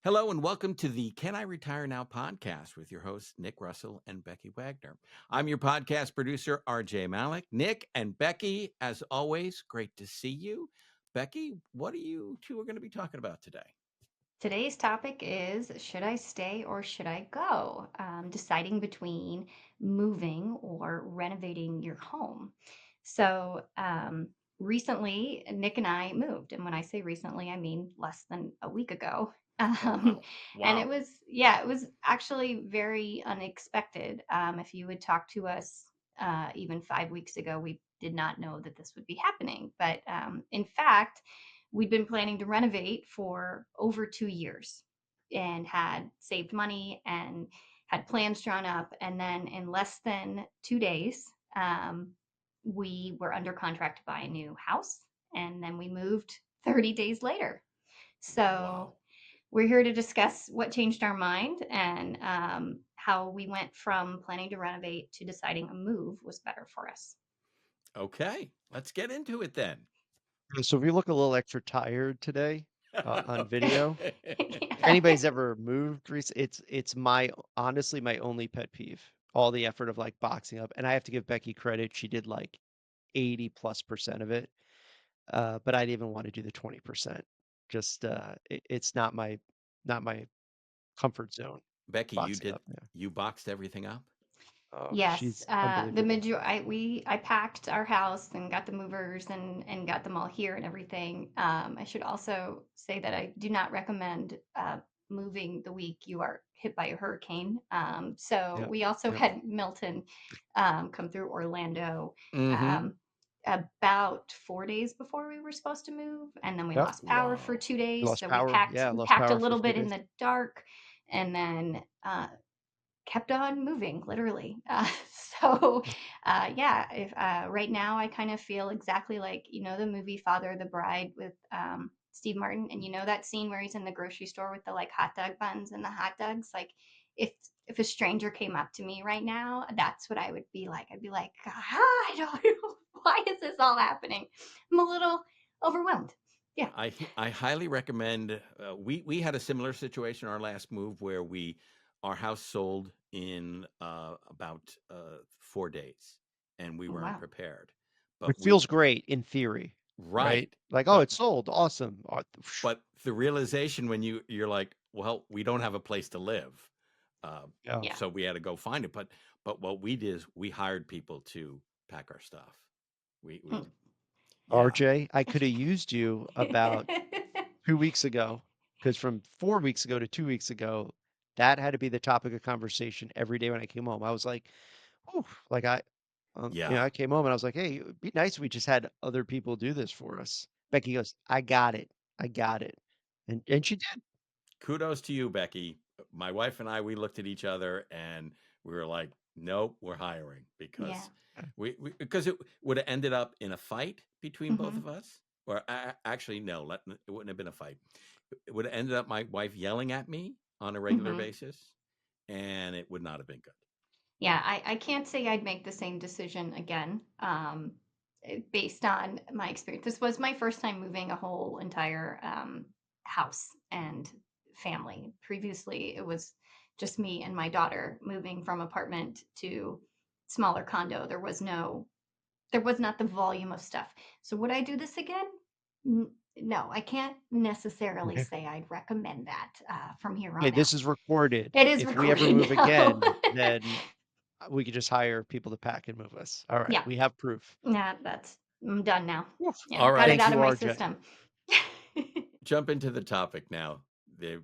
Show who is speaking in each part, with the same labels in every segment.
Speaker 1: Hello and welcome to the Can I Retire Now podcast with your hosts, Nick Russell and Becky Wagoner. I'm your podcast producer, RJ Malik. Nick and Becky, as always, great to see you. Becky, what are you two are going to be talking about today?
Speaker 2: Today's topic is should I stay or should I go? Deciding between moving or renovating your home. So, recently, Nick and I moved. And when I say recently, I mean less than a week ago.
Speaker 1: Oh,
Speaker 2: Um,
Speaker 1: wow.
Speaker 2: and it
Speaker 1: Wow.
Speaker 2: was, yeah, it was actually very unexpected. If you would talk to us even 5 weeks ago, we did not know that this would be happening. But in fact, we'd been planning to renovate for over 2 years and had saved money and had plans drawn up. And then in less than 2 days, we were under contract to buy a new house. And then we moved 30 days later. So
Speaker 1: Wow.
Speaker 2: we're here to discuss what changed our mind and how we went from planning to renovate to deciding a move was better for us.
Speaker 1: Okay, let's get into it then.
Speaker 3: So we look a little extra tired today on video. If
Speaker 2: Yeah.
Speaker 3: anybody's ever moved it's my honestly my only pet peeve. All the effort of like boxing up, and I have to give Becky credit. She did like 80+% of it, but I didn't even want to do the 20%. Just it's not my comfort zone.
Speaker 1: Becky,
Speaker 3: Boxing up. Yeah.
Speaker 1: you boxed everything up?
Speaker 3: Oh,
Speaker 2: Yes,
Speaker 3: she's
Speaker 2: the
Speaker 3: unbelievable.
Speaker 2: major I packed our house and got the movers and got them all here and everything. I should also say that I do not recommend moving the week you are hit by a hurricane. So
Speaker 3: Yep.
Speaker 2: we also
Speaker 3: Yep.
Speaker 2: had Milton come through Orlando
Speaker 1: Mm-hmm.
Speaker 2: um, about 4 days before we were supposed to move, and then we
Speaker 3: Yep.
Speaker 2: lost power for
Speaker 1: Wow.
Speaker 2: 2 days.
Speaker 3: Lost
Speaker 2: So
Speaker 3: power. Yeah,
Speaker 2: we
Speaker 3: lost
Speaker 2: packed a
Speaker 3: power for a
Speaker 2: little
Speaker 3: few
Speaker 2: bit in
Speaker 3: days.
Speaker 2: the dark, and then kept on moving, literally. So, yeah, if right now I kind of feel exactly like the movie Father of the Bride with Steve Martin, and that scene where he's in the grocery store with the like hot dog buns and the hot dogs. Like, if if a stranger came up to me right now, that's what I would be like. I'd be like, I don't know why is this all happening. I'm a little overwhelmed. Yeah.
Speaker 1: I highly recommend. We had a similar situation our last move where our house sold in about 4 days, and we
Speaker 2: Oh,
Speaker 1: weren't
Speaker 2: wow.
Speaker 1: prepared.
Speaker 3: Which
Speaker 1: But
Speaker 3: feels great in theory, right?
Speaker 1: right,
Speaker 3: Like, oh,
Speaker 1: but
Speaker 3: it's sold. Awesome.
Speaker 1: but the realization when you're like, well, we don't have a place to live, uh,
Speaker 3: Yeah.
Speaker 2: Yeah.
Speaker 1: so we had to go find it. But what we did is we hired people to pack our stuff. We
Speaker 2: Hmm.
Speaker 1: yeah.
Speaker 3: RJ, I could have used you about 2 weeks ago, because from 4 weeks ago to 2 weeks ago, that had to be the topic of conversation every day when I came home. I was like, "Whew," like
Speaker 1: Yeah.
Speaker 3: I came home and I was like, hey, it'd be nice if we just had other people do this for us. Becky goes, I got it. I got it. And she did.
Speaker 1: Kudos to you, Becky. My wife and I, we looked at each other and we were like, nope, we're hiring
Speaker 2: Yeah.
Speaker 1: because because it would have ended up in a fight between both
Speaker 2: Hmm.
Speaker 1: of us. Or actually, no, it wouldn't have been a fight. It would have ended up my wife yelling at me on a regular
Speaker 2: Hmm.
Speaker 1: basis, and it would not have been good.
Speaker 2: Yeah, I can't say I'd make the same decision again, based on my experience. This was my first time moving a whole entire house and family. Previously, it was just me and my daughter moving from apartment to smaller condo. There was not the volume of stuff. So would I do this again? No, I can't necessarily
Speaker 3: Okay.
Speaker 2: say I'd recommend that from here
Speaker 3: Okay,
Speaker 2: on out.
Speaker 3: this is recorded.
Speaker 2: It is
Speaker 3: If we ever
Speaker 2: recorded
Speaker 3: move
Speaker 2: now.
Speaker 3: again, then we could just hire people to pack and move us. All right,
Speaker 2: Yeah,
Speaker 3: we have proof.
Speaker 2: yeah, I'm done now.
Speaker 3: Woof.
Speaker 2: Yeah,
Speaker 1: All
Speaker 2: got it
Speaker 1: right,
Speaker 3: Thank
Speaker 2: out
Speaker 3: you,
Speaker 2: of my
Speaker 3: RJ.
Speaker 2: system.
Speaker 1: jump into the topic now.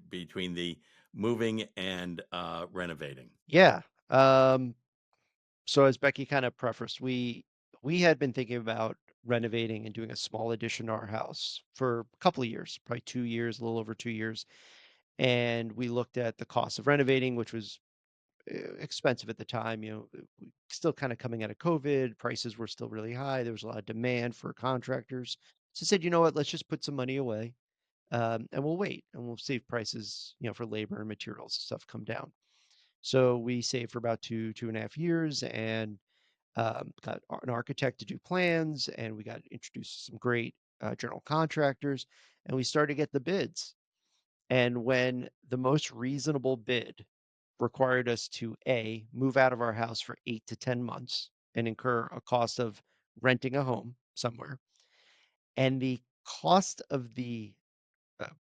Speaker 1: Between the moving and renovating.
Speaker 3: Yeah. Um, so as Becky kind of prefaced, we had been thinking about renovating and doing a small addition to our house for a couple of years, probably 2 years, a little over 2 years. And we looked at the cost of renovating, which was expensive at the time. Still kind of coming out of COVID, prices were still really high. There was a lot of demand for contractors. So I said, you know what, let's just put some money away, and we'll wait and we'll see if prices, for labor and materials and stuff come down. So we saved for about 2.5 years and got an architect to do plans, and we got introduced to some great general contractors, and we started to get the bids. And when the most reasonable bid required us to A, move out of our house for 8 to 10 months and incur a cost of renting a home somewhere, and the cost of the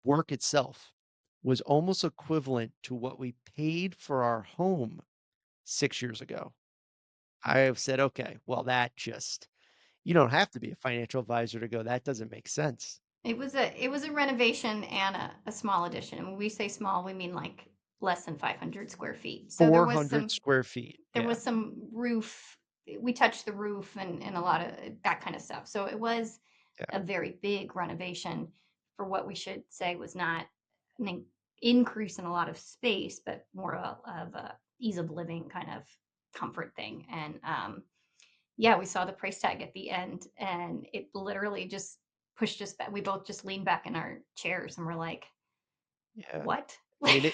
Speaker 3: work itself was almost equivalent to what we paid for our home 6 years ago. I have said, okay, well, you don't have to be a financial advisor to go, that doesn't make sense.
Speaker 2: It was a renovation and a small addition. And when we say small, we mean like less than 500 square feet. So
Speaker 3: 400 square feet.
Speaker 2: there
Speaker 3: Yeah.
Speaker 2: was some roof. We touched the roof and a lot of that kind of stuff. So it was
Speaker 3: Yeah.
Speaker 2: a very big renovation for what we should say was not an increase in a lot of space, but more of a ease of living kind of comfort thing. And yeah, we saw the price tag at the end, and it literally just pushed us back. We both just leaned back in our chairs and we're like,
Speaker 3: Yeah.
Speaker 2: "What?"
Speaker 3: I mean,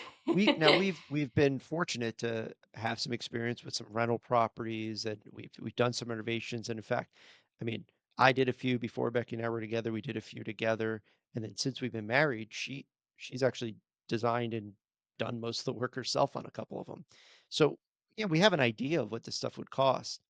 Speaker 3: we've been fortunate to have some experience with some rental properties, and we've done some renovations. And in fact, I mean, I did a few before Becky and I were together. We did a few together, and then since we've been married, she's actually designed and done most of the work herself on a couple of them. So yeah, we have an idea of what this stuff would cost.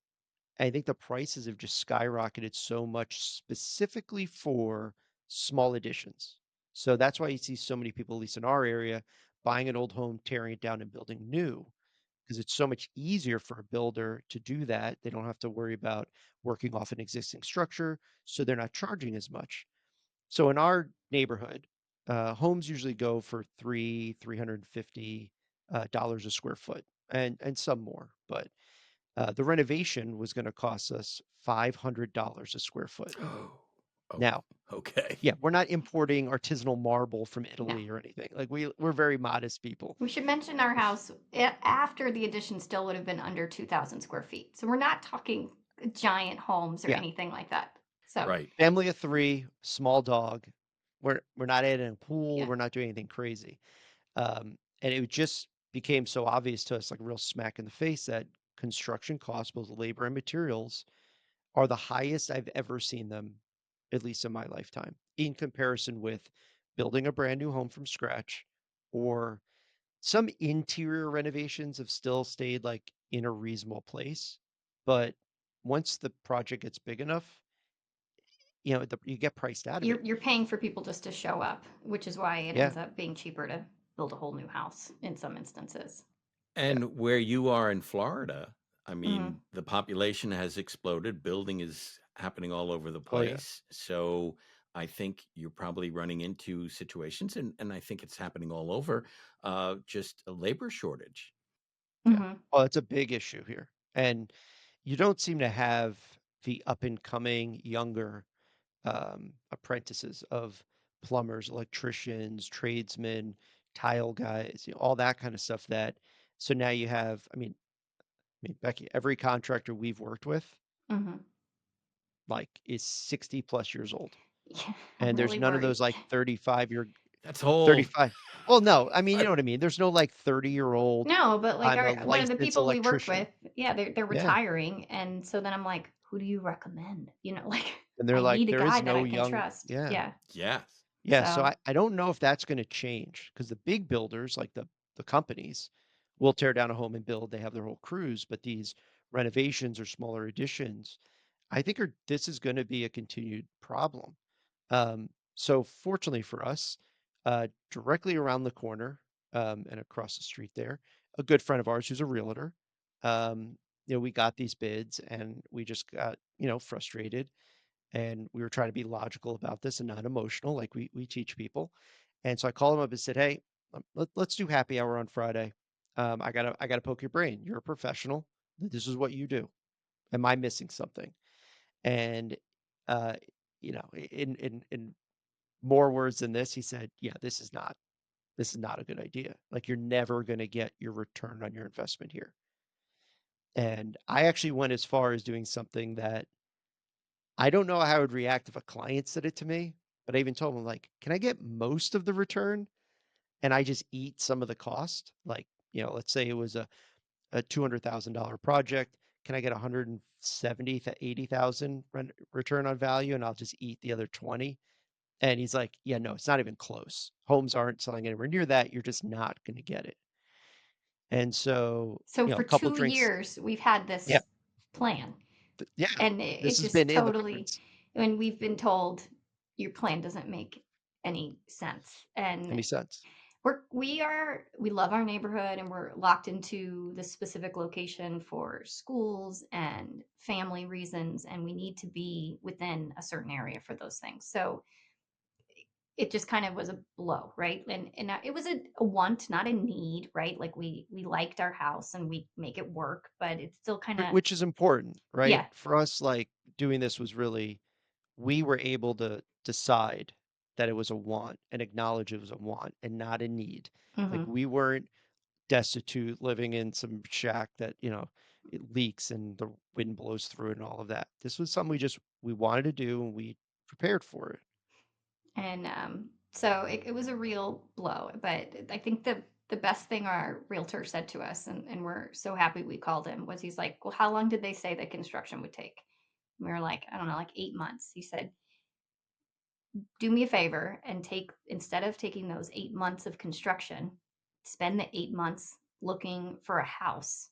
Speaker 3: I think the prices have just skyrocketed so much specifically for small additions. So that's why you see so many people, at least in our area, buying an old home, tearing it down, and building new, because it's so much easier for a builder to do that. They don't have to worry about working off an existing structure, so they're not charging as much. So in our neighborhood, homes usually go for 350 dollars a square foot, and some more, but the renovation was gonna cost us $500 a square foot.
Speaker 1: Oh, oh,
Speaker 3: Now,
Speaker 1: okay.
Speaker 3: yeah, we're not importing artisanal marble from
Speaker 2: No.
Speaker 3: Italy or anything. Like, we're very modest people.
Speaker 2: We should mention our house after the addition still would have been under 2,000 square feet. So we're not talking giant homes or
Speaker 3: Yeah,
Speaker 2: anything like that. So,
Speaker 1: Right.
Speaker 3: family of 3, small dog. We're not adding a pool,
Speaker 2: yeah.
Speaker 3: we're not doing anything crazy. And it just became so obvious to us, like a real smack in the face, that construction costs, both labor and materials, are the highest I've ever seen them, at least in my lifetime, in comparison with building a brand new home from scratch, or some interior renovations have still stayed like in a reasonable place. But once the project gets big enough, you get priced out of it.
Speaker 2: You're paying for people just to show up, which is why it
Speaker 3: Yeah.
Speaker 2: ends up being cheaper to build a whole new house in some instances.
Speaker 3: Yeah.
Speaker 1: And where you are in Florida, I
Speaker 2: Hmm.
Speaker 1: mean, the population has exploded. Building is happening all over the
Speaker 3: Oh yeah.
Speaker 1: place. So I think you're probably running into situations, and I think it's happening all over, just a labor shortage.
Speaker 3: Yeah.
Speaker 2: Hmm.
Speaker 3: Oh, it's a big issue here. And you don't seem to have the up and coming younger apprentices of plumbers, electricians, tradesmen, tile guys, all that kind of stuff. So now you have, Becky, every contractor we've worked with,
Speaker 2: Hmm.
Speaker 3: like, is 60 plus years old.
Speaker 2: Yeah, I'm
Speaker 3: And there's
Speaker 2: really
Speaker 3: none of
Speaker 2: worried.
Speaker 3: those like
Speaker 1: That's old.
Speaker 3: 35. Well, no, I mean, you
Speaker 1: I,
Speaker 3: know what I mean? There's no like 30-year-old,
Speaker 2: No, but like
Speaker 3: I'm a
Speaker 2: our one of the
Speaker 3: licensed
Speaker 2: people we work
Speaker 3: electrician.
Speaker 2: with, yeah, they're
Speaker 3: Yeah.
Speaker 2: retiring, and so then I'm like, who do you recommend? Like
Speaker 3: And they're
Speaker 2: I
Speaker 3: like,
Speaker 2: need a
Speaker 3: there is
Speaker 2: guy that
Speaker 3: no
Speaker 2: I can
Speaker 3: young,
Speaker 2: trust.
Speaker 3: yeah.
Speaker 2: Yeah.
Speaker 1: yes.
Speaker 3: Yeah, so
Speaker 2: So,
Speaker 3: I don't know if that's gonna change, because the big builders, like the companies, will tear down a home and build. They have their whole crews, but these renovations or smaller additions, I think this is gonna be a continued problem. So fortunately for us, directly around the corner, and across the street there, a good friend of ours who's a realtor, we got these bids and we just got, frustrated, and we were trying to be logical about this and not emotional like we teach people. And so I called him up and said, hey, let's do happy hour on Friday. I gotta poke your brain. You're a professional. This is what you do. Am I missing something? And uh in more words than this, he said, yeah, this is not a good idea. Like, you're never going to get your return on your investment here. And I actually went as far as doing something that I don't know how I would react if a client said it to me, but I even told him, like, can I get most of the return and I just eat some of the cost? Like, let's say it was a $200,000 project. Can I get 170 to 80,000 return on value, and I'll just eat the other 20? And he's like, yeah, no, it's not even close. Homes aren't selling anywhere near that. You're just not going to get it. And so,
Speaker 2: So
Speaker 3: a
Speaker 2: for
Speaker 3: couple
Speaker 2: 2
Speaker 3: drinks.
Speaker 2: years, we've had
Speaker 3: Yeah.
Speaker 2: this plan,
Speaker 3: Yeah.
Speaker 2: and
Speaker 3: This
Speaker 2: it
Speaker 3: has
Speaker 2: just
Speaker 3: been in the
Speaker 2: totally,
Speaker 3: cards.
Speaker 2: when we've been told your plan doesn't make any sense. And
Speaker 3: Any sense?
Speaker 2: we love our neighborhood, and we're locked into this specific location for schools and family reasons, and we need to be within a certain area for those things. So it just kind of was a blow, right? And it was a want, not a need, right? Like we liked our house and we make it work, but it's still kind of,
Speaker 3: Which is important, right?
Speaker 2: yeah.
Speaker 3: For us, like doing this was really, we were able to decide that it was a want and acknowledge it was a want and not a need. Like
Speaker 2: Hmm.
Speaker 3: we weren't destitute living in some shack that, it leaks and the wind blows through it and all of that. This was something we wanted to do and we prepared for it.
Speaker 2: And so it was a real blow. But I think the best thing our realtor said to us, and we're so happy we called him, was he's like, well, how long did they say the construction would take? And we were like, I don't know, like 8 months. He said, do me a favor and take, instead of taking those 8 months of construction, spend the 8 months looking for a house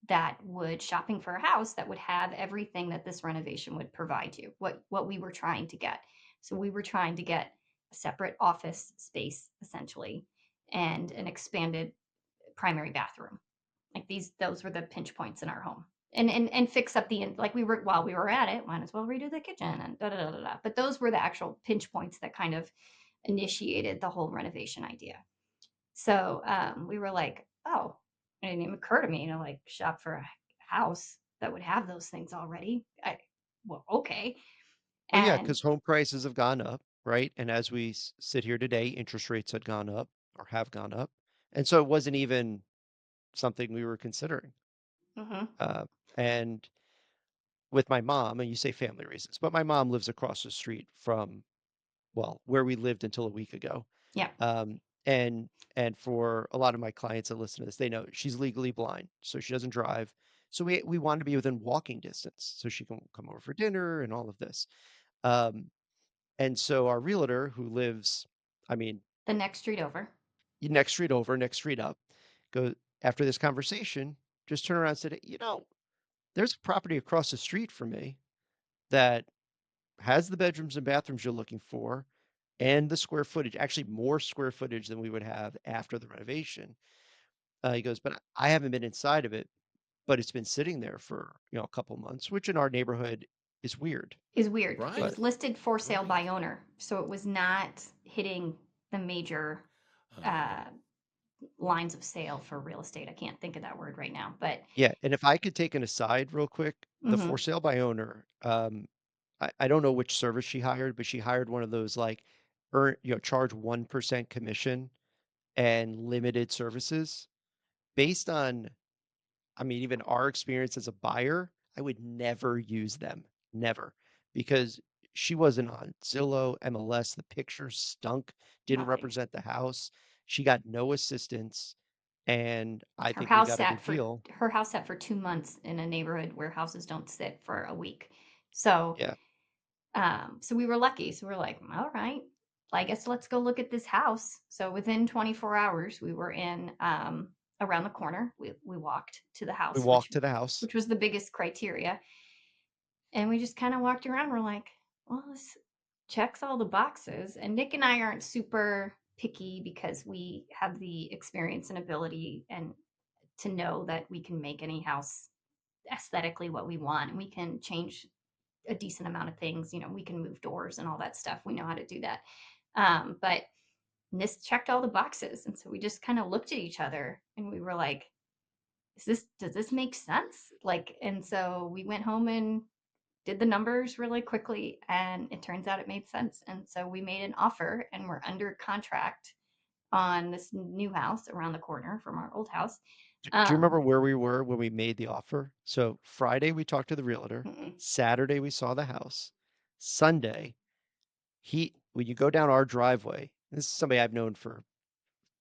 Speaker 2: that would, shopping for a house that would have everything that this renovation would provide you, what we were trying to get. So we were trying to get a separate office space essentially, and an expanded primary bathroom. Like those were the pinch points in our home. And fix up like we were, while we were at it, might as well redo the kitchen and da da da da da. But those were the actual pinch points that kind of initiated the whole renovation idea. So we were like, oh, it didn't even occur to me to like shop for a house that would have those things already. Well, okay.
Speaker 3: Well, yeah,
Speaker 2: And
Speaker 3: because home prices have gone up, right? And as we sit here today, interest rates had gone up or have gone up. And so it wasn't even something we were considering.
Speaker 2: mhm,
Speaker 3: Uh, and with my mom, and you say family reasons, but my mom lives across the street from, well, where we lived until a week ago.
Speaker 2: yeah,
Speaker 3: Um, and and for a lot of my clients that listen to this, they know she's legally blind, so she doesn't drive. So we want to be within walking distance so she can come over for dinner and all of this. Um, and so our realtor who lives, I mean,
Speaker 2: the next street over.
Speaker 3: next street over, next street up, go after this conversation, just turn around and said, there's a property across the street from me that has the bedrooms and bathrooms you're looking for and the square footage, actually more square footage than we would have after the renovation. He goes, but I haven't been inside of it, but it's been sitting there for, a couple months, which in our neighborhood is weird.
Speaker 2: Is weird. It
Speaker 1: Right.
Speaker 3: But
Speaker 2: was listed for sale
Speaker 1: Right.
Speaker 2: by owner, so it was not hitting the major
Speaker 1: Oh,
Speaker 2: uh, lines of sale for real estate. I can't think of that word right now, but
Speaker 3: yeah, and if I could take an aside real quick, the for
Speaker 2: mhm,
Speaker 3: sale by owner, I don't know which service she hired, but she hired one of those like charge 1% commission and limited services based on, I mean, even our experience as a buyer, I would never use them. Never. Because she wasn't on Zillow, MLS, the pictures stunk, didn't
Speaker 2: nothing.
Speaker 3: represent the house. She got no assistance, and I
Speaker 2: Her
Speaker 3: think we
Speaker 2: house
Speaker 3: got a
Speaker 2: sat
Speaker 3: good
Speaker 2: for
Speaker 3: deal.
Speaker 2: her house sat for 2 months in a neighborhood where houses don't sit for a week. So
Speaker 3: Yeah.
Speaker 2: so we were lucky. So we're like, all right, I guess let's go look at this house. So within 24 hours, we were in around the corner. We walked to the
Speaker 3: We
Speaker 2: house,
Speaker 3: walked to the house.
Speaker 2: which was the biggest criteria. And we just kind of walked around. We're like, well, this checks all the boxes. And Nick and I aren't super picky because we have the experience and ability and to know that we can make any house aesthetically what we want, and we can change a decent amount of things. We can move doors and all that stuff. We know how to do that. But this checked all the boxes. And so we just kind of looked at each other and we were like, does this make sense? Like, and so we went home and did the numbers really quickly, and it turns out it made sense. And so we made an offer and we're under contract on this new house around the corner from our old house.
Speaker 3: Do you
Speaker 2: Um,
Speaker 3: remember where we were when we made the offer? So Friday we talked to the realtor.
Speaker 2: mm-mm.
Speaker 3: Saturday we saw the house. Sunday, when you go down our driveway, this is somebody I've known for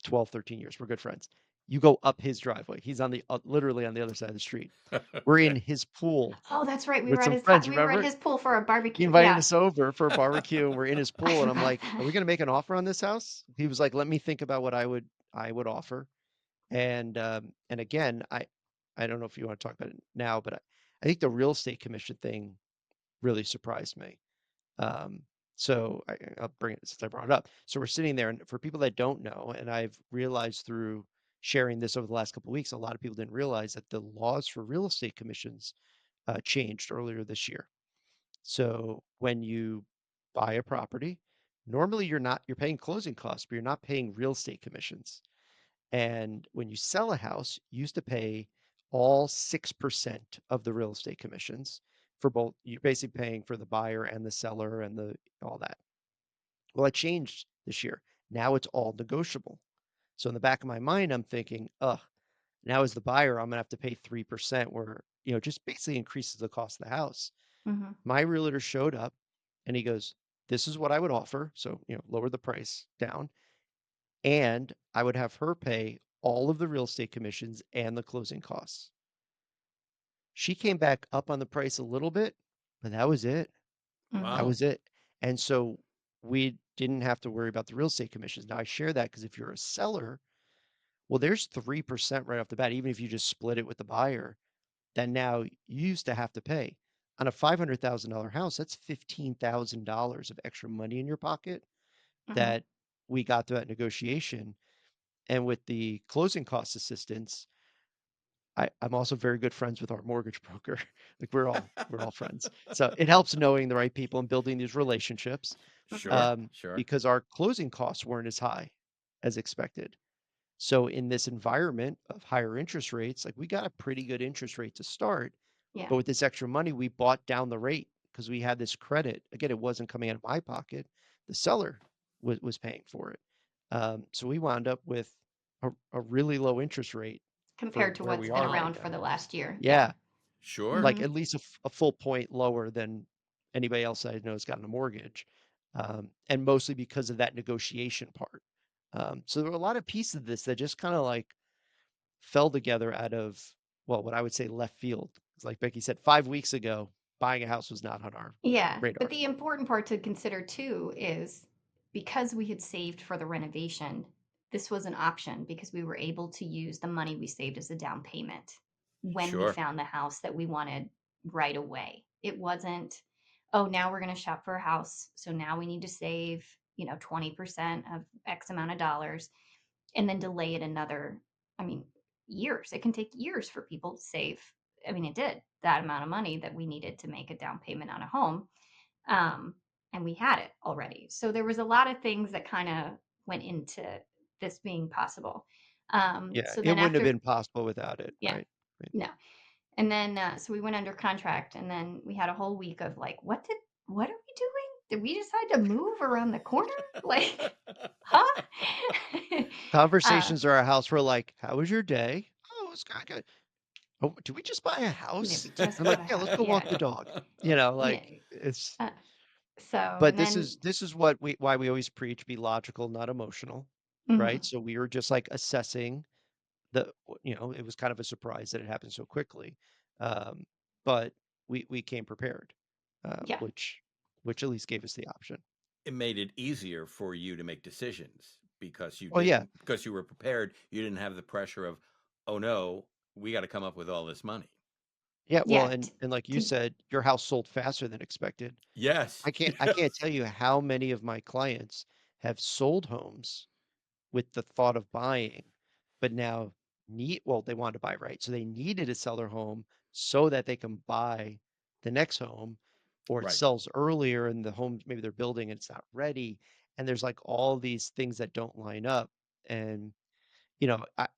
Speaker 3: 12, 13 years. We're good friends. You go up his driveway. He's on the literally on the other side of the street. We're in
Speaker 1: Okay.
Speaker 3: his pool
Speaker 2: Oh, that's right.
Speaker 3: with some friends.
Speaker 2: We were at
Speaker 3: Remember?
Speaker 2: his pool for a
Speaker 3: He
Speaker 2: barbecue.
Speaker 3: invited
Speaker 2: Yeah.
Speaker 3: us over for a barbecue, and we're in his
Speaker 2: I
Speaker 3: pool. And I'm
Speaker 2: forgot
Speaker 3: like, "Are
Speaker 2: that.
Speaker 3: we gonna make an offer on this house?" He was like, "Let me think about what I would offer." And again, I don't know if you want to talk about it now, but I think the real estate commission thing really surprised me. Um, so I'll bring it since I brought it up. So we're sitting there, and for people that don't know, and I've realized through sharing this over the last couple of weeks, a lot of people didn't realize that the laws for real estate commissions changed earlier this year. So when you buy a property, normally you're paying closing costs, but you're not paying real estate commissions. And when you sell a house, you used to pay all 6% of the real estate commissions for both. You're basically paying for the buyer and the seller and the all that. Well, it changed this year. Now it's all negotiable. So in the back of my mind, I'm thinking, now as the buyer, I'm gonna have to pay 3%, where just basically increases the cost of the house.
Speaker 2: Hmm.
Speaker 3: My realtor showed up and he goes, "This is what I would offer." So, lower the price down, and I would have her pay all of the real estate commissions and the closing costs. She came back up on the price a little bit, but that was it. That
Speaker 2: Hmm.
Speaker 1: Wow.
Speaker 3: was it. And so we didn't have to worry about the real estate commissions. Now I share that because if you're a seller, well, there's 3% right off the bat, even if you just split it with the buyer, then now you used to have to pay. On a $500,000 house, that's $15,000 of extra money in your pocket
Speaker 2: Hmm.
Speaker 3: that we got through that negotiation. And with the closing cost assistance, I'm also very good friends with our mortgage broker. Like we're all friends. So it helps knowing the right people and building these relationships,
Speaker 2: Hmm.
Speaker 1: Sure. Sure.
Speaker 3: because our closing costs weren't as high as expected. So in this environment of higher interest rates, like we got a pretty good interest rate to start,
Speaker 2: Yeah.
Speaker 3: but with this extra money, we bought down the rate because we had this credit. Again, it wasn't coming out of my pocket. The seller was paying for it. So we wound up with a really low interest rate for
Speaker 2: Compared to
Speaker 3: where
Speaker 2: what's
Speaker 3: we
Speaker 2: been
Speaker 3: are right
Speaker 2: around for
Speaker 3: now.
Speaker 2: the last year. Yeah.
Speaker 3: Yeah,
Speaker 1: Sure.
Speaker 3: like
Speaker 2: Hmm.
Speaker 3: at least a full point lower than anybody else I know has gotten a mortgage, and mostly because of that negotiation part. So there were a lot of pieces of this that just kind of like fell together out of, well, what I would say left field. It's like Becky said, 5 weeks ago, buying a house was not on our
Speaker 2: Yeah, but
Speaker 3: radar.
Speaker 2: the important part to consider too is because we had saved for the renovation, this was an option because we were able to use the money we saved as a down payment when we
Speaker 1: Sure.
Speaker 2: found the house that we wanted right away. It wasn't, oh, now we're going to shop for a house. So now we need to save, 20% of X amount of dollars and then delay it another, I mean, years. It can take years for people to save. I mean, it did that amount of money that we needed to make a down payment on a home. Um, and we had it already. So there was a lot of things that kind of went into this being possible.
Speaker 3: Yeah,
Speaker 2: So
Speaker 3: it
Speaker 2: then
Speaker 3: wouldn't have
Speaker 2: after,
Speaker 3: been possible without it,
Speaker 2: yeah,
Speaker 3: right? Right.
Speaker 2: no. And then, so we went under contract and then we had a whole week of like, what are we doing? Did we decide to move around the corner? Like, huh? uh,
Speaker 3: Conversations at our house were like, "How was your day?" "Oh, it's kind of good." "Oh, did we just buy a
Speaker 2: yeah,
Speaker 3: house?"
Speaker 2: we just
Speaker 3: I'm
Speaker 2: bought
Speaker 3: like,
Speaker 2: a
Speaker 3: "Yeah,
Speaker 2: house.
Speaker 3: let's go walk
Speaker 2: Yeah.
Speaker 3: the dog."
Speaker 2: Yeah.
Speaker 3: Like it's.
Speaker 2: Uh, so,
Speaker 3: But
Speaker 2: and
Speaker 3: this
Speaker 2: then,
Speaker 3: is this is what we why we always preach: be logical, not emotional, right?
Speaker 2: mhm,
Speaker 3: So we were just like assessing it was kind of a surprise that it happened so quickly, um, but we came prepared,
Speaker 2: yeah,
Speaker 3: which at least gave us the option.
Speaker 1: It made it easier for you to make decisions
Speaker 3: Oh yeah,
Speaker 1: because you were prepared. You didn't have the pressure of, oh no, we got to come up with all this money.
Speaker 3: yeah. Well,
Speaker 2: yeah,
Speaker 3: and like you
Speaker 2: to,
Speaker 3: said, your house sold faster than expected.
Speaker 1: Yes.
Speaker 3: I can't tell you how many of my clients have sold homes with the thought of buying, but now they wanted to buy right. So they needed to sell their home so that they can buy the next home, or it
Speaker 1: Right.
Speaker 3: sells earlier and the home maybe they're building and it's not ready. And there's like all these things that don't line up. And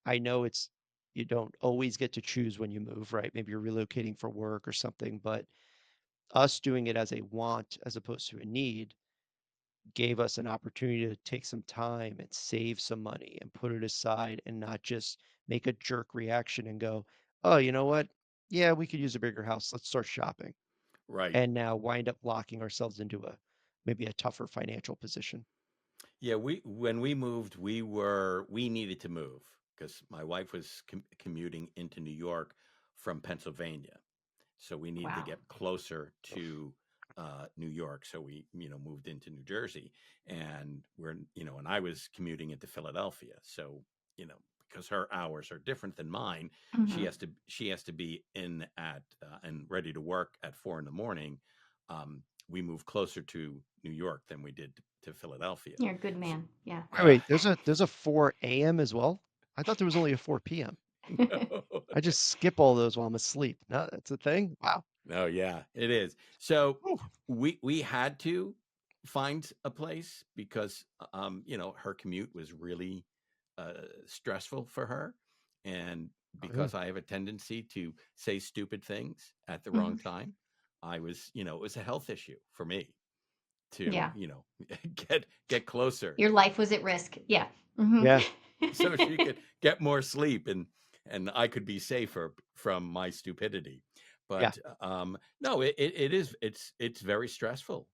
Speaker 3: I know you don't always get to choose when you move, right? Maybe you're relocating for work or something, but us doing it as a want as opposed to a need gave us an opportunity to take some time and save some money and put it aside and not just make a jerk reaction and go, "Oh, you know what? Yeah, we could use a bigger house. Let's start shopping."
Speaker 1: Right.
Speaker 3: And now wind up locking ourselves into a maybe a tougher financial position.
Speaker 1: Yeah, we when we moved, we needed to move because my wife was commuting into New York from Pennsylvania, so we needed to
Speaker 2: Wow.
Speaker 1: get closer to New York. So we, moved into New Jersey, and and I was commuting into Philadelphia. So, because her hours are different than mine,
Speaker 2: Hmm.
Speaker 1: she has to be in at and ready to work at 4 in the morning. We moved closer to New York than we did to Philadelphia.
Speaker 2: You're a good
Speaker 1: So,
Speaker 2: man. Yeah.
Speaker 3: Wait, there's a 4 a.m. as well? I thought there was only a 4 p.m.
Speaker 1: no,
Speaker 3: I just skip all those while I'm asleep. No, that's a thing? Wow.
Speaker 1: no, yeah, it is. So
Speaker 3: Whew.
Speaker 1: we had to find a place because her commute was really stressful for her, and
Speaker 3: Oh, yeah.
Speaker 1: because I have a tendency to say stupid things at the wrong
Speaker 2: Hmm.
Speaker 1: time, I was, it was a health issue for me to,
Speaker 2: Yeah.
Speaker 1: get closer
Speaker 2: Your life was at risk. Yeah. Hmm.
Speaker 3: Yeah.
Speaker 1: so she could get more sleep, and I could be safer from my stupidity.
Speaker 3: Yeah.
Speaker 1: But no, it is it's very stressful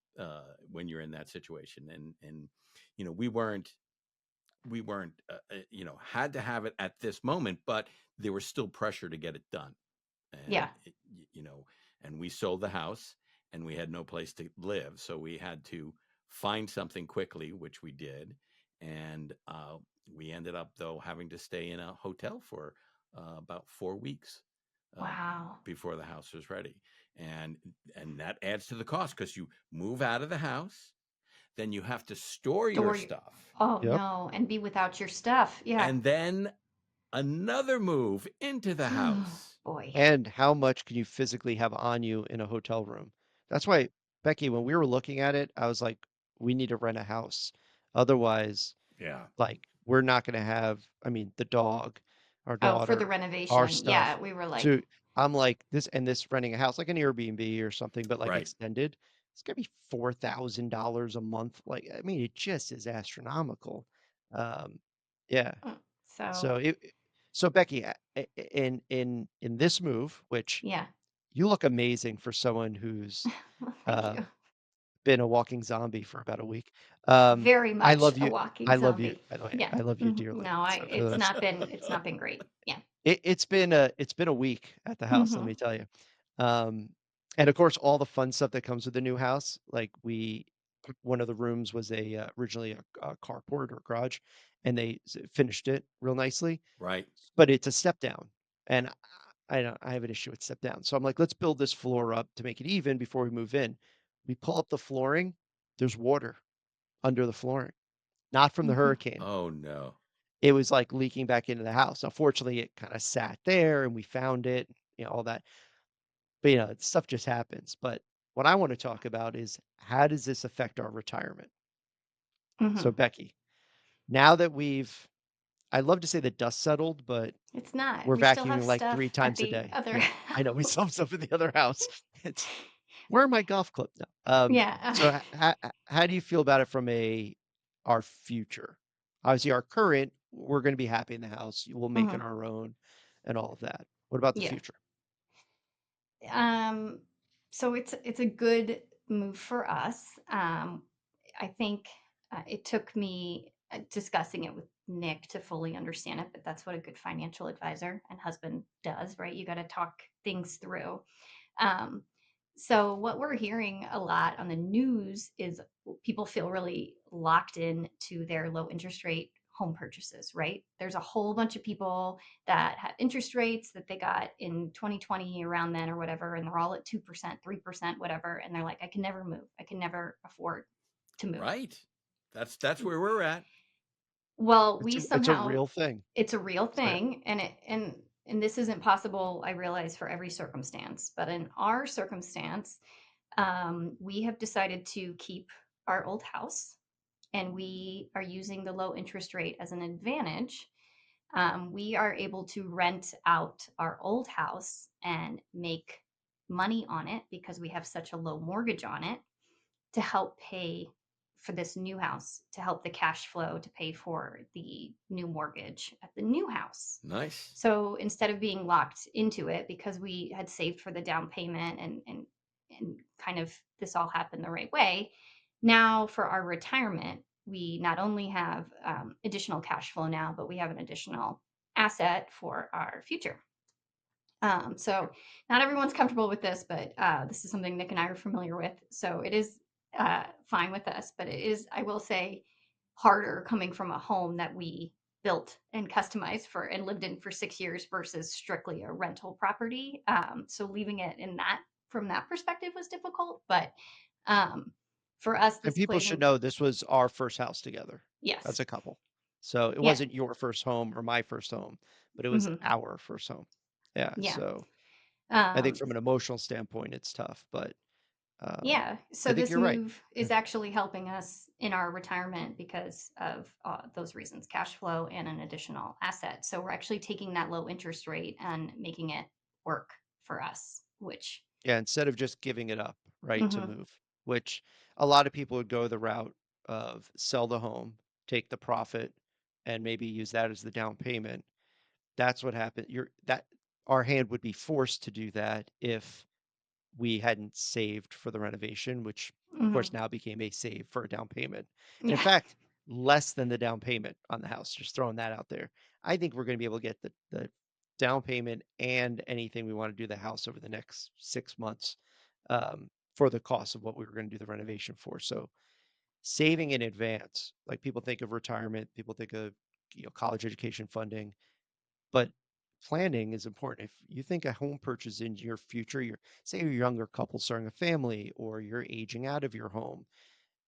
Speaker 1: when you're in that situation, and we weren't had to have it at this moment, but there was still pressure to get it done,
Speaker 2: Yeah.
Speaker 1: and and we sold the house, and we had no place to live, so we had to find something quickly, which we did, and we ended up though having to stay in a hotel for about 4 weeks uh,
Speaker 2: Wow.
Speaker 1: before the house was ready, and that adds to the cost because you move out of the house, then you have to store your
Speaker 2: Store your.
Speaker 1: stuff,
Speaker 2: Oh
Speaker 3: Yep.
Speaker 2: no, and be without your stuff. Yeah.
Speaker 1: and then another move into the house.
Speaker 2: Boy.
Speaker 3: And how much can you physically have on you in a hotel room? That's why, Becky, when we were looking at it, I was like, we need to rent a house. Otherwise,
Speaker 1: Yeah.
Speaker 3: like, we're not going to have, I mean, the dog, our
Speaker 2: Oh, for the
Speaker 3: daughter, our
Speaker 2: renovation.
Speaker 3: stuff.
Speaker 2: Yeah, we were like,
Speaker 3: To, I'm like, this renting a house, like an Airbnb or something, but like
Speaker 1: Right.
Speaker 3: extended, it's going to be $4,000 a month. Like, I mean, it just is astronomical. Um, yeah.
Speaker 2: so
Speaker 3: So so Becky, in this move, which
Speaker 2: yeah.
Speaker 3: you look amazing for someone who's
Speaker 2: Well, thank
Speaker 3: uh,
Speaker 2: you.
Speaker 3: been a walking zombie for about a week.
Speaker 2: Very
Speaker 3: I
Speaker 2: much
Speaker 3: love
Speaker 2: a
Speaker 3: you.
Speaker 2: walking
Speaker 3: I love you.
Speaker 2: zombie.
Speaker 3: By the way,
Speaker 2: Yeah.
Speaker 3: I love you dearly.
Speaker 2: No, I
Speaker 3: So
Speaker 2: it's not been great. Yeah.
Speaker 3: it's been a week at the house, let
Speaker 2: Hmm.
Speaker 3: me tell you. Um, and of course, all the fun stuff that comes with the new house. Like one of the rooms was originally a carport or garage, and they finished it real nicely.
Speaker 1: Right.
Speaker 3: But it's a step down, and I have an issue with step down. So I'm like, let's build this floor up to make it even before we move in. We pull up the flooring. There's water under the flooring, not from the
Speaker 2: Hmm.
Speaker 3: hurricane.
Speaker 1: Oh no.
Speaker 3: It was like leaking back into the house. Now, fortunately, it kind of sat there and we found it, all that. But stuff just happens. But what I want to talk about is how does this affect our retirement?
Speaker 2: Hmm.
Speaker 3: So, Becky, now that I'd love to say the dust settled, but
Speaker 2: It's not.
Speaker 3: we're
Speaker 2: We still have
Speaker 3: vacuuming like
Speaker 2: stuff
Speaker 3: three
Speaker 2: at
Speaker 3: times a
Speaker 2: the
Speaker 3: day.
Speaker 2: other
Speaker 3: Yeah, I know. We
Speaker 2: house.
Speaker 3: saw stuff in the other house. It's where are my golf clubs now?
Speaker 2: Yeah.
Speaker 3: So how do you feel about it from our future? Obviously, our current, we're going to be happy in the house. We'll make
Speaker 2: Hmm.
Speaker 3: it our own and all of that. What about the
Speaker 2: Yeah.
Speaker 3: future?
Speaker 2: Um, so it's a good move for us. I think it took me discussing it with Nick to fully understand it, but that's what a good financial advisor and husband does, right? You got to talk things through. Um, so what we're hearing a lot on the news is people feel really locked in to their low interest rate home purchases, right? There's a whole bunch of people that have interest rates that they got in 2020 around then or whatever, and they're all at 2%, 3%, whatever. And they're like, I can never move. I can never afford to move.
Speaker 1: Right. That's where we're at.
Speaker 2: Well,
Speaker 3: It's
Speaker 2: we
Speaker 3: it's a
Speaker 2: somehow
Speaker 3: real thing.
Speaker 2: it's a real
Speaker 3: So
Speaker 2: thing, and this isn't possible, I realize, for every circumstance, but in our circumstance, we have decided to keep our old house, and we are using the low interest rate as an advantage. We are able to rent out our old house and make money on it because we have such a low mortgage on it to help pay for this new house, to help the cash flow to pay for the new mortgage at the new house.
Speaker 1: Nice.
Speaker 2: So instead of being locked into it because we had saved for the down payment and kind of this all happened the right way, now for our retirement, we not only have additional cash flow now, but we have an additional asset for our future. So not everyone's comfortable with this, but this is something Nick and I are familiar with. So it is fine with us, but it is, I will say, harder coming from a home that we built and customized for and lived in for 6 years versus strictly a rental property. So leaving it in that from that perspective was difficult, but um, for us,
Speaker 3: And
Speaker 2: this
Speaker 3: people
Speaker 2: played
Speaker 3: should
Speaker 2: in.
Speaker 3: know this was our first house together as
Speaker 2: Yes.
Speaker 3: a couple. So it
Speaker 2: Yeah.
Speaker 3: wasn't your first home or my first home, but it was
Speaker 2: Hmm.
Speaker 3: our first home. Yeah.
Speaker 2: Yeah.
Speaker 3: So I think
Speaker 2: Um,
Speaker 3: from an emotional standpoint, it's tough, but
Speaker 2: Yeah.
Speaker 3: I
Speaker 2: So
Speaker 3: think
Speaker 2: this
Speaker 3: you're right.
Speaker 2: move
Speaker 3: Yeah.
Speaker 2: is actually helping us in our retirement because of those reasons, cash flow and an additional asset. So we're actually taking that low interest rate and making it work for us, which,
Speaker 3: Yeah. Instead of just giving it up, right, to
Speaker 2: hmm,
Speaker 3: move, which a lot of people would go the route of sell the home, take the profit, and maybe use that as the down payment. That's what happened. That our hand would be forced to do that if we hadn't saved for the renovation, which of
Speaker 2: hmm,
Speaker 3: course now became a save for a down payment. And in
Speaker 2: yeah,
Speaker 3: fact, less than the down payment on the house, just throwing that out there. I think we're going to be able to get the down payment and anything we want to do the house over the next 6 months for the cost of what we were going to do the renovation for. So saving in advance, like people think of retirement, people think of college education funding, but planning is important. If you think a home purchase in your future, you're say you're a younger couple starting a family or you're aging out of your home,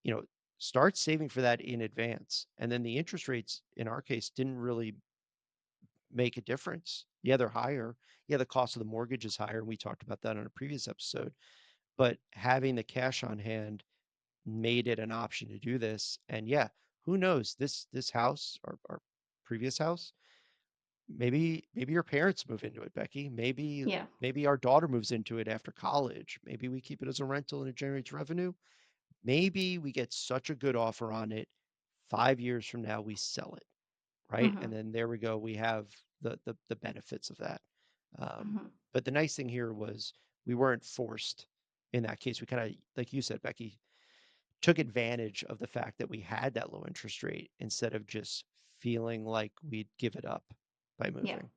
Speaker 3: you know, start saving for that in advance. And then the interest rates in our case didn't really make a difference. Yeah, they're higher. Yeah, the cost of the mortgage is higher. And we talked about that on a previous episode. But having the cash on hand made it an option to do this. And yeah, who knows? This house, our previous house, maybe your parents move into it, Becky. Maybe
Speaker 2: yeah,
Speaker 3: maybe our daughter moves into it after college. Maybe we keep it as a rental and it generates revenue. Maybe we get such a good offer on it, 5 years from now we sell it, right?
Speaker 2: hmm,
Speaker 3: And then there we go. We have the benefits of that.
Speaker 2: hmm,
Speaker 3: But the nice thing here was we weren't forced in that case. We kind of, like you said, Becky, took advantage of the fact that we had that low interest rate instead of just feeling like we'd give it up by
Speaker 2: yeah.
Speaker 3: moving.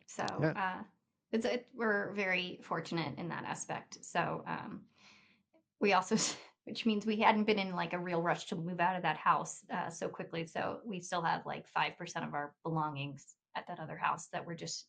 Speaker 2: So
Speaker 3: Yeah.
Speaker 2: we're very fortunate in that aspect. So we also, which means we hadn't been in like a real rush to move out of that house so quickly. So we still have like 5% of our belongings at that other house that we're just,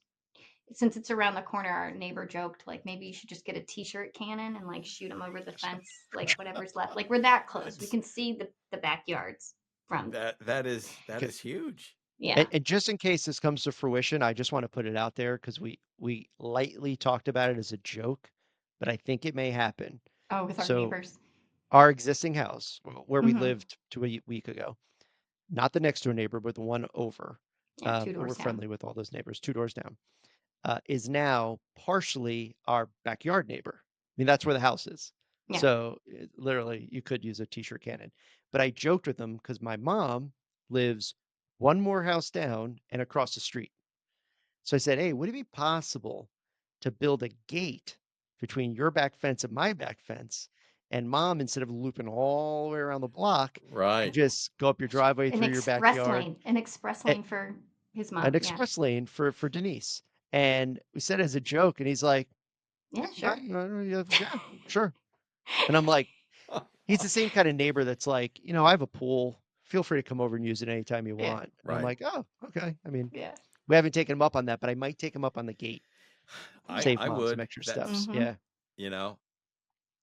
Speaker 2: since it's around the corner, our neighbor joked like maybe you should just get a t-shirt cannon and like shoot them over the fence, like whatever's left. Like we're that close. We
Speaker 1: That's
Speaker 2: can see the backyards from,
Speaker 1: that is huge.
Speaker 2: yeah.
Speaker 3: And just in case this comes to fruition, I just want to put it out there because we lightly talked about it as a joke, but I think it may happen.
Speaker 2: Oh, with our
Speaker 3: So
Speaker 2: neighbors.
Speaker 3: our existing house, where we
Speaker 2: Mm-hmm.
Speaker 3: lived week ago, not the next door neighbor, but the one over,
Speaker 2: Yeah, two
Speaker 3: and we're
Speaker 2: doors down.
Speaker 3: friendly with all those neighbors, 2 doors down, is now partially our backyard neighbor. I mean, that's where the house is.
Speaker 2: Yeah,
Speaker 3: So literally, you could use a t-shirt cannon. But I joked with them because my mom lives one more house down and across the street. So I said, hey, would it be possible to build a gate between your back fence and my back fence? And mom, instead of looping all the way around the block, could
Speaker 1: Right.
Speaker 3: just go up your driveway through your backyard,
Speaker 2: an express
Speaker 3: a-
Speaker 2: lane for his
Speaker 3: an
Speaker 2: mom. Yeah,
Speaker 3: express lane for Denise. And we said it as a joke, and he's like,
Speaker 2: yeah,
Speaker 3: yeah,
Speaker 2: sure.
Speaker 3: yeah, sure. And I'm like, he's the same kind of neighbor that's like, I have a pool. Feel free to come over and use it anytime you
Speaker 2: Yeah,
Speaker 3: want. And I'm
Speaker 1: Right.
Speaker 3: like, oh, okay. I mean,
Speaker 2: yeah.
Speaker 3: we haven't taken him up on that, but I might take him up on the gate.
Speaker 2: Yeah.
Speaker 3: Save
Speaker 1: I
Speaker 3: mom some
Speaker 1: would.
Speaker 3: extra steps.
Speaker 1: That's
Speaker 2: Mm-hmm.
Speaker 3: Yeah.
Speaker 1: you know,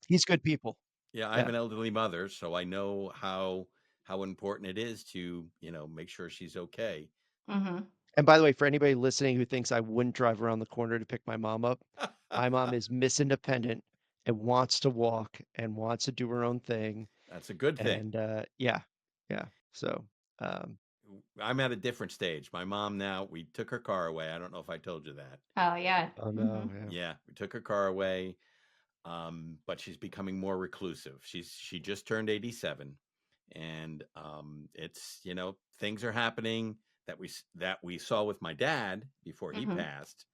Speaker 3: He's good people.
Speaker 1: yeah, I have
Speaker 3: Yeah.
Speaker 1: an elderly mother, so I know how important it is to, make sure she's okay.
Speaker 2: Mm-hmm.
Speaker 3: And by the way, for anybody listening who thinks I wouldn't drive around the corner to pick my mom up, my mom is Miss Independent and wants to walk and wants to do her own thing.
Speaker 1: That's a good thing.
Speaker 3: And yeah, yeah. So um,
Speaker 1: I'm at a different stage. My mom now, we took her car away. I don't know if I told you that.
Speaker 2: Oh yeah.
Speaker 3: oh
Speaker 2: Mm-hmm.
Speaker 3: no, yeah.
Speaker 1: Yeah, we took her car away. But she's becoming more reclusive. She just turned 87, and it's things are happening that we saw with my dad before he
Speaker 2: Mm-hmm.
Speaker 1: passed,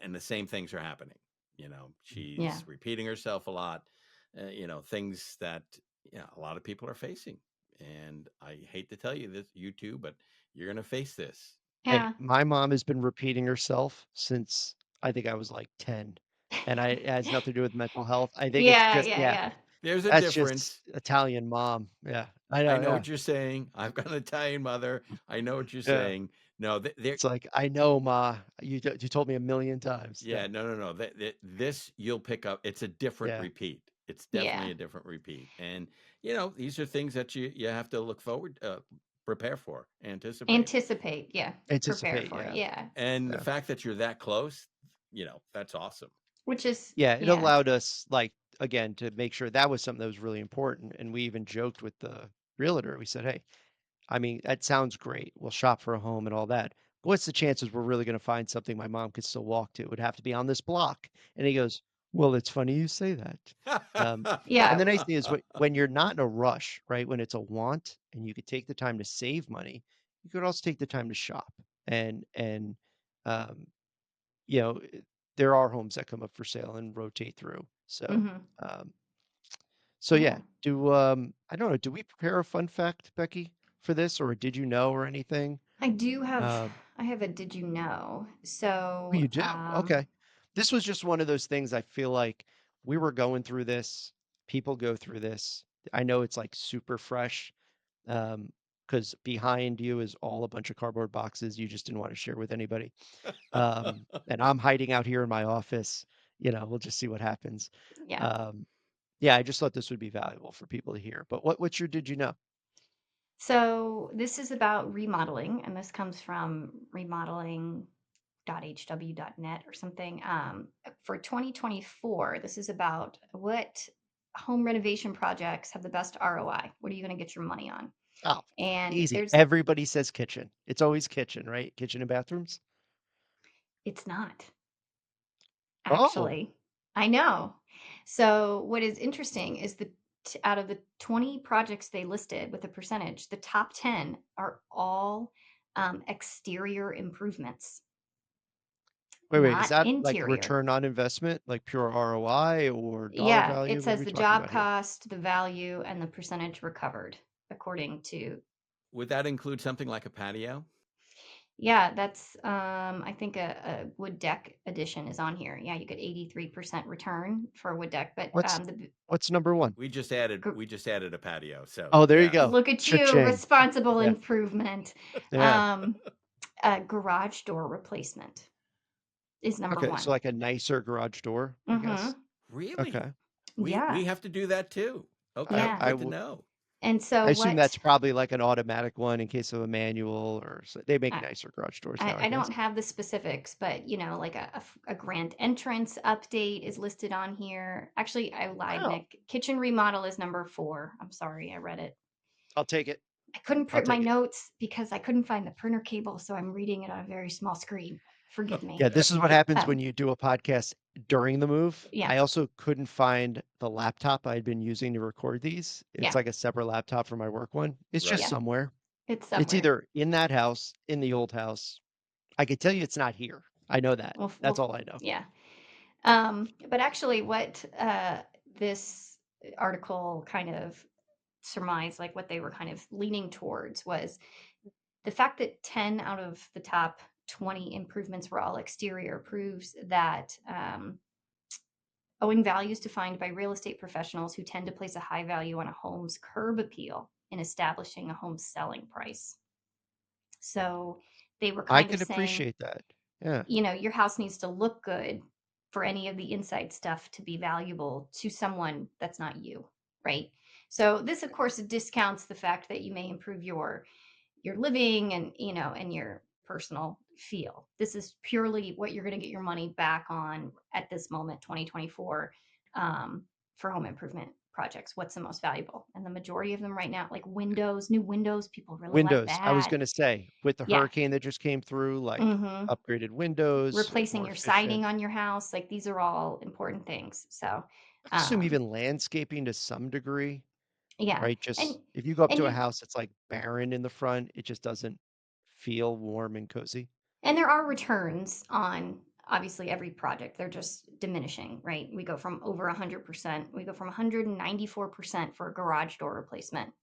Speaker 1: and the same things are happening.
Speaker 2: Yeah.
Speaker 1: She's repeating herself a lot. Things that a lot of people are facing, and I hate to tell you this, you too, but you're going to face this.
Speaker 3: Hey,
Speaker 2: Yeah.
Speaker 3: my mom has been repeating herself since I think I was like 10, and it has nothing to do with mental health. I think it's
Speaker 2: Yeah,
Speaker 3: just,
Speaker 2: yeah,
Speaker 3: yeah,
Speaker 2: yeah.
Speaker 1: There's a
Speaker 3: that's just
Speaker 1: difference.
Speaker 3: Italian mom. Yeah, I
Speaker 1: I
Speaker 3: know.
Speaker 1: know
Speaker 3: Yeah,
Speaker 1: what you're saying. I've got an Italian mother. I know what you're
Speaker 3: yeah.
Speaker 1: saying. No, there.
Speaker 3: It's like, I know, ma. You told me a million times. Yeah,
Speaker 1: Yeah, no, no, no. This you'll pick up. It's a different
Speaker 3: yeah.
Speaker 1: repeat. It's definitely
Speaker 2: Yeah.
Speaker 1: a different repeat. And these are things that you have to look forward, prepare for, anticipate.
Speaker 2: Anticipate. Yeah. Prepare
Speaker 3: Anticipate.
Speaker 2: for.
Speaker 3: Yeah,
Speaker 2: Yeah.
Speaker 1: And the
Speaker 3: yeah.
Speaker 1: fact that you're that close, that's awesome.
Speaker 2: Which is,
Speaker 3: Yeah, it
Speaker 2: yeah.
Speaker 3: allowed us, like, again, to make sure that was something that was really important. And we even joked with the realtor. We said, hey, I mean, that sounds great. We'll shop for a home and all that. But what's the chances we're really going to find something my mom could still walk to? It would have to be on this block. And he goes, well, it's funny you say that. Um, and
Speaker 2: Yeah.
Speaker 3: the nice thing is when you're not in a rush, right? When it's a want and you could take the time to save money, you could also take the time to shop. And um, you know, there are homes that come up for sale and rotate through. So
Speaker 2: Hmm.
Speaker 3: um, so
Speaker 2: Yeah.
Speaker 3: yeah, I don't know, do we prepare a fun fact, Becky, for this, or did you know or anything?
Speaker 2: I do have,
Speaker 3: Um,
Speaker 2: I have a did you know?
Speaker 3: oh,
Speaker 2: So,
Speaker 3: you do? Okay. This was just one of those things I feel like we were going through this, people go through this. I know it's like super fresh, because behind you is all a bunch of cardboard boxes you just didn't want to share with anybody. And I'm hiding out here in my office. We'll just see what happens.
Speaker 2: yeah.
Speaker 3: Um, yeah, I just thought this would be valuable for people to hear. But what's your did you know?
Speaker 2: So this is about remodeling, and this comes from remodeling.hw.net or something. For 2024, this is about what home renovation projects have the best ROI. What are you going to get your money on?
Speaker 3: Oh,
Speaker 2: And
Speaker 3: easy. Everybody says kitchen. It's always kitchen, right? Kitchen and bathrooms.
Speaker 2: it's not
Speaker 3: Oh,
Speaker 2: actually. I know. So what is interesting is out of the 20 projects they listed with a percentage, the top 10 are all exterior improvements,
Speaker 3: wait. Is
Speaker 2: not
Speaker 3: that like
Speaker 2: interior.
Speaker 3: return on investment, like pure ROI or dollar
Speaker 2: Yeah,
Speaker 3: value?
Speaker 2: it
Speaker 3: What are
Speaker 2: says
Speaker 3: we
Speaker 2: the
Speaker 3: talking
Speaker 2: job
Speaker 3: about here?
Speaker 2: cost, the value, and the percentage recovered, according to.
Speaker 1: Would that include something like a patio?
Speaker 2: Yeah, that's I think a wood deck edition is on here. Yeah, you get 83% return for a wood deck, but
Speaker 3: What's what's number one?
Speaker 1: We just added
Speaker 2: gr-
Speaker 1: we just added a patio. So
Speaker 3: Oh, there you
Speaker 1: yeah.
Speaker 3: go.
Speaker 2: look at you,
Speaker 3: Cha-ching.
Speaker 2: responsible
Speaker 3: Yeah,
Speaker 2: improvement.
Speaker 3: yeah.
Speaker 2: Um, a garage door replacement is number
Speaker 3: Okay, so
Speaker 2: one.
Speaker 3: like a nicer garage door, I guess.
Speaker 2: Mm-hmm.
Speaker 1: Really?
Speaker 3: Okay.
Speaker 1: We
Speaker 2: Yeah,
Speaker 1: have to do that too. Okay,
Speaker 3: I
Speaker 2: yeah.
Speaker 3: I
Speaker 1: good to
Speaker 3: would
Speaker 1: know.
Speaker 2: And so
Speaker 3: I assume
Speaker 2: what
Speaker 3: that's probably like an automatic one in case of a manual they make
Speaker 2: I,
Speaker 3: nicer garage doors now, I
Speaker 2: I
Speaker 3: guess.
Speaker 2: don't have the specifics, but like a grand entrance update is listed on here. Actually, I lied,
Speaker 3: Wow.
Speaker 2: Nick. Kitchen remodel is number 4. I'm sorry, I read it.
Speaker 3: I'll take it.
Speaker 2: I couldn't
Speaker 3: I'll
Speaker 2: print my
Speaker 3: take it.
Speaker 2: notes because I couldn't find the printer cable, so I'm reading it on a very small screen. Forgive me.
Speaker 3: Yeah, this is what happens when
Speaker 2: Um,
Speaker 3: you do a podcast during the move.
Speaker 2: yeah,
Speaker 3: I also couldn't find the laptop I had been using to record these. It's
Speaker 2: yeah,
Speaker 3: like a separate laptop from my work one. It's just
Speaker 1: Right.
Speaker 2: yeah.
Speaker 3: somewhere.
Speaker 2: It's
Speaker 3: It's
Speaker 2: somewhere.
Speaker 3: either in that house, in the old house. I can tell you it's not here. I know that. That's all I know.
Speaker 2: Yeah. But actually, what this article kind of surmised, like what they were kind of leaning towards, was the fact that 10 out of the top 20 improvements were all exterior proves that owing value is defined by real estate professionals who tend to place a high value on a home's curb appeal in establishing a home's selling price. So they were
Speaker 3: I
Speaker 2: kind of
Speaker 3: can
Speaker 2: saying,
Speaker 3: appreciate that. Yeah.
Speaker 2: your house needs to look good for any of the inside stuff to be valuable to someone that's not you, right? So this, of course, discounts the fact that you may improve your living and and your personal feel. This is purely what you're going to get your money back on at this moment, 2024, um, for home improvement projects. What's the most valuable? And the majority of them right now, like windows, new windows, people really like
Speaker 3: Windows. I was
Speaker 2: that.
Speaker 3: going to say, with the
Speaker 2: Yeah.
Speaker 3: hurricane that just came through, like
Speaker 2: Mm-hmm.
Speaker 3: upgraded windows,
Speaker 2: Replacing
Speaker 3: more
Speaker 2: your siding
Speaker 3: efficient.
Speaker 2: on your house, like these are all important things. So,
Speaker 3: I assume
Speaker 2: um,
Speaker 3: even landscaping to some degree,
Speaker 2: yeah,
Speaker 3: right?
Speaker 2: and
Speaker 3: Just if you go up
Speaker 2: and
Speaker 3: to a
Speaker 2: you
Speaker 3: house that's like barren in the front, it just doesn't feel warm and cozy.
Speaker 2: and there are returns on obviously every project. They're just diminishing, right? We go from over 100%. We go from 194% for a garage door replacement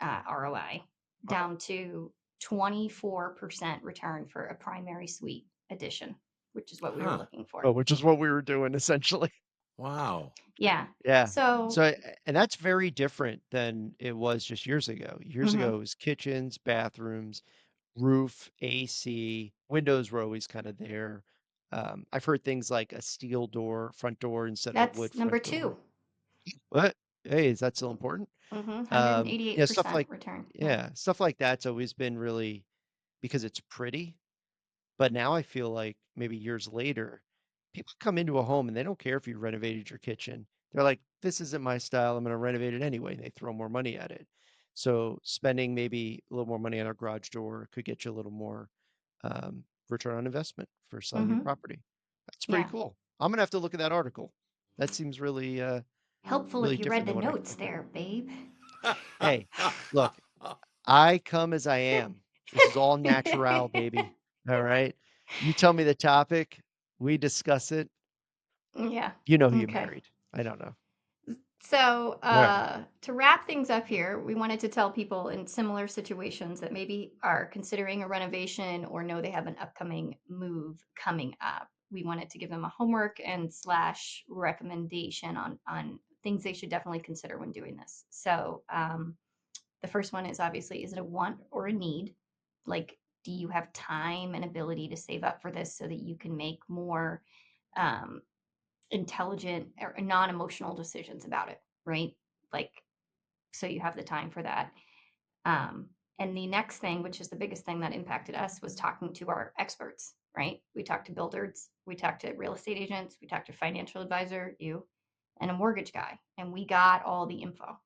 Speaker 2: ROI
Speaker 3: Wow.
Speaker 2: down to 24% return for a primary suite addition, which is what we were
Speaker 1: Huh.
Speaker 2: looking for.
Speaker 3: Oh, which is what we were doing essentially.
Speaker 1: Wow.
Speaker 2: Yeah.
Speaker 3: Yeah.
Speaker 2: So,
Speaker 3: So, and that's very different than it was just years ago. Years
Speaker 2: mhm,
Speaker 3: ago, it was kitchens, bathrooms, roof, AC, windows were always kind of there. I've heard things like a steel door, front door instead of a
Speaker 2: that's
Speaker 3: wood
Speaker 2: number
Speaker 3: front
Speaker 2: two.
Speaker 3: door. What? Hey, is that still important? Stuff
Speaker 2: 188%
Speaker 3: like,
Speaker 2: return. Yeah.
Speaker 3: yeah, stuff like that's always been really because it's pretty. But now I feel like maybe years later, people come into a home and they don't care if you renovated your kitchen. They're like, this isn't my style. I'm going to renovate it anyway. And they throw more money at it. So spending maybe a little more money on a garage door could get you a little more return on investment for selling your
Speaker 2: Hmm.
Speaker 3: property. That's pretty
Speaker 2: Yeah.
Speaker 3: cool. I'm going to have to look at that article. That seems really,
Speaker 2: Helpful
Speaker 3: really
Speaker 2: if you read
Speaker 3: different
Speaker 2: the
Speaker 3: than what I
Speaker 2: notes
Speaker 3: grew up with.
Speaker 2: there, babe.
Speaker 3: Hey, look, I come as I am. This is all natural, baby. All right. You tell me the topic, we discuss it.
Speaker 2: Yeah.
Speaker 3: You know who you
Speaker 2: Okay.
Speaker 3: married. I don't know.
Speaker 2: So,
Speaker 3: All right.
Speaker 2: to wrap things up here, we wanted to tell people in similar situations that maybe are considering a renovation or know they have an upcoming move coming up. We wanted to give them a homework and slash recommendation on things they should definitely consider when doing this. So, the first one is obviously, is it a want or a need? Like, do you have time and ability to save up for this so that you can make more um, intelligent or non-emotional decisions about it, right? Like, so you have the time for that. Um, and the next thing, which is the biggest thing that impacted us, was talking to our experts, right? We talked to builders, we talked to real estate agents, we talked to financial advisor, you, and a mortgage guy, and we got all the info.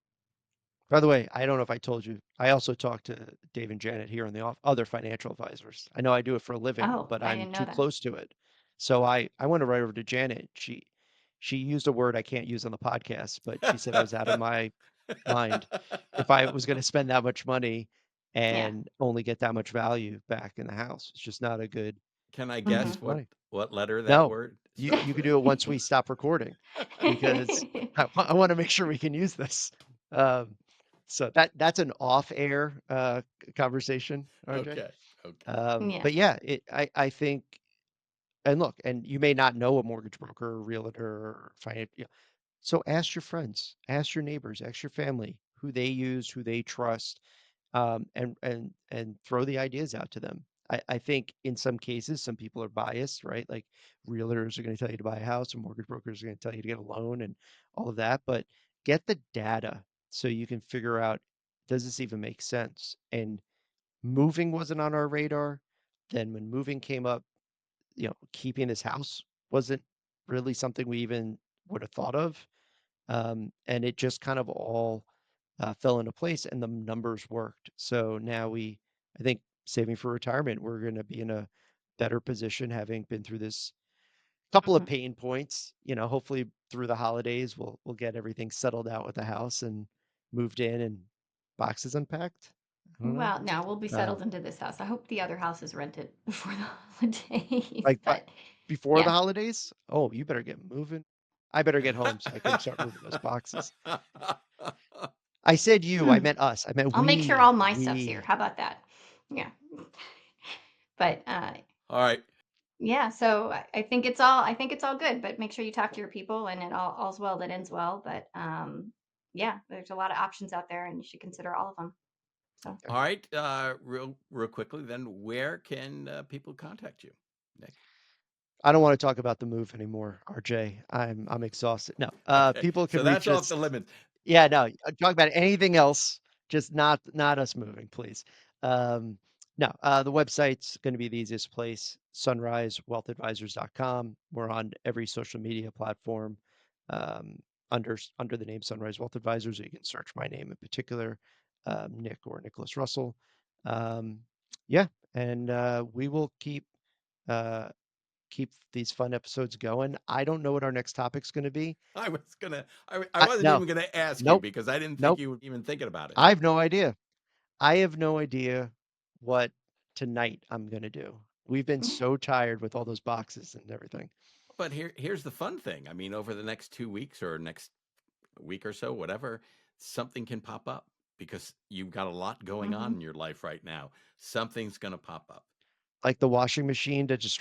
Speaker 3: By the way, I don't know if I told you, I also talked to Dave and Janet here on the other financial advisors. I know I do it for a living,
Speaker 2: Oh,
Speaker 3: but
Speaker 2: I
Speaker 3: I'm
Speaker 2: didn't know
Speaker 3: too
Speaker 2: that.
Speaker 3: close to it. So I went right over to Janet. She used a word I can't use on the podcast, but she said I was out of my mind if I was going to spend that much money
Speaker 2: Yeah.
Speaker 3: and only get that much value back in the house. It's just not a good
Speaker 1: Can I
Speaker 3: use
Speaker 2: Mm-hmm.
Speaker 1: guess
Speaker 3: of money.
Speaker 1: what letter that
Speaker 3: No,
Speaker 1: word
Speaker 3: you
Speaker 1: starts
Speaker 3: could
Speaker 1: with?
Speaker 3: do it once we stop recording because I want to make sure we can use this. Um, so that's an off-air conversation, RJ.
Speaker 1: Okay. Okay.
Speaker 2: Yeah.
Speaker 3: But yeah, I think, and look, and you may not know a mortgage broker or realtor or finance. So ask your friends, ask your neighbors, ask your family who they use, who they trust, and throw the ideas out to them. I think in some cases, some people are biased, right? Like realtors are going to tell you to buy a house, and mortgage brokers are going to tell you to get a loan, and all of that. But get the data so you can figure out, does this even make sense? And moving wasn't on our radar. Then when moving came up, keeping this house wasn't really something we even would have thought of. And it just kind of all fell into place and the numbers worked. So now I think, saving for retirement, we're going to be in a better position having been through this couple of
Speaker 2: Mhm.
Speaker 3: pain points. Hopefully through the holidays, we'll get everything settled out with the house and moved in and boxes unpacked. I don't know.
Speaker 2: Well, no, we'll be
Speaker 3: Um,
Speaker 2: settled into this house. I hope the other house is rented before the holidays.
Speaker 3: but
Speaker 2: But
Speaker 3: before the
Speaker 2: yeah.
Speaker 3: holidays, oh, you better get moving. I better get home so I can start moving those boxes. I said you, I
Speaker 2: Hmm.
Speaker 3: meant us. I meant
Speaker 2: I'll make sure all
Speaker 3: we.
Speaker 2: my stuff's here.
Speaker 3: We.
Speaker 2: How about that? Yeah. But
Speaker 1: All right.
Speaker 2: yeah, so I think it's all good, but make sure you talk to your people and it all's well that ends well. But yeah, there's a lot of options out there and you should consider all of them. So
Speaker 1: All right. Real quickly, then, where can people contact you, Nick?
Speaker 3: I don't want to talk about the move anymore, RJ. I'm exhausted. No.
Speaker 1: Okay.
Speaker 3: People can
Speaker 1: So that's
Speaker 3: reach
Speaker 1: off the
Speaker 3: us.
Speaker 1: limits.
Speaker 3: Yeah, no. Talk about anything else, just not us moving, please. Um, no. The website's going to be the easiest place. SunriseWealthAdvisors.com. We're on every social media platform um, under the name Sunrise Wealth Advisors. You can search my name in particular, Nick or Nicholas Russell. Um, yeah, and we will uh, keep these fun episodes going. I don't know what our next topic's going to be.
Speaker 1: I wasn't
Speaker 3: No,
Speaker 1: even gonna ask you
Speaker 3: nope,
Speaker 1: because I didn't think
Speaker 3: nope.
Speaker 1: you were even thinking about it.
Speaker 3: I have no idea. I have no idea what tonight I'm going to do. We've been so tired with all those boxes and everything.
Speaker 1: But here's the fun thing. I mean, over the next 2 weeks or next week or so, whatever, something can pop up. because you've got a lot going on
Speaker 2: Mhm.
Speaker 1: in your life right now. Something's going to pop up.
Speaker 3: Like the washing machine that just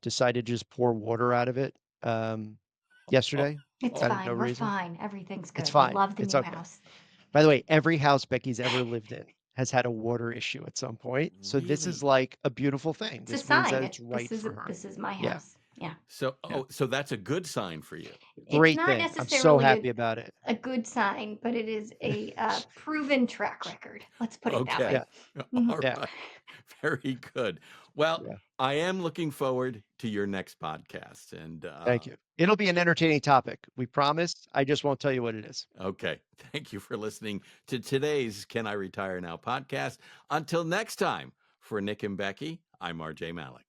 Speaker 3: decided to just pour water out of it
Speaker 1: Oh,
Speaker 3: yesterday
Speaker 2: It's
Speaker 3: out of
Speaker 1: oh,
Speaker 3: no
Speaker 2: fine. We're
Speaker 3: reason.
Speaker 2: fine. Everything's
Speaker 3: It's
Speaker 2: good. We
Speaker 3: fine.
Speaker 2: love the
Speaker 3: It's
Speaker 2: new
Speaker 3: okay.
Speaker 2: house.
Speaker 3: By the way, every house Becky's ever lived in has had a water issue at some point. So this is
Speaker 1: really?
Speaker 3: like a beautiful thing.
Speaker 2: It's a
Speaker 3: This means that
Speaker 2: sign.
Speaker 3: it's right for her.
Speaker 2: This is my
Speaker 3: Yeah.
Speaker 2: house. Yeah.
Speaker 1: So,
Speaker 3: Yeah.
Speaker 1: so that's a good sign for you.
Speaker 2: It's
Speaker 3: Great
Speaker 2: not
Speaker 3: thing. I'm so
Speaker 2: necessarily
Speaker 3: happy about it.
Speaker 2: a good sign, but it is a proven track record. Let's put it that
Speaker 1: Okay.
Speaker 3: Yeah.
Speaker 2: way. Mhm.
Speaker 1: All
Speaker 3: Yeah.
Speaker 1: right. Very good. Well,
Speaker 3: Yeah.
Speaker 1: I am looking forward to your next podcast. And
Speaker 3: Thank you. It'll be an entertaining topic. We promise. I just won't tell you what it is.
Speaker 1: okay. Thank you for listening to today's Can I Retire Now podcast. Until next time, for Nick and Becky, I'm RJ Malik.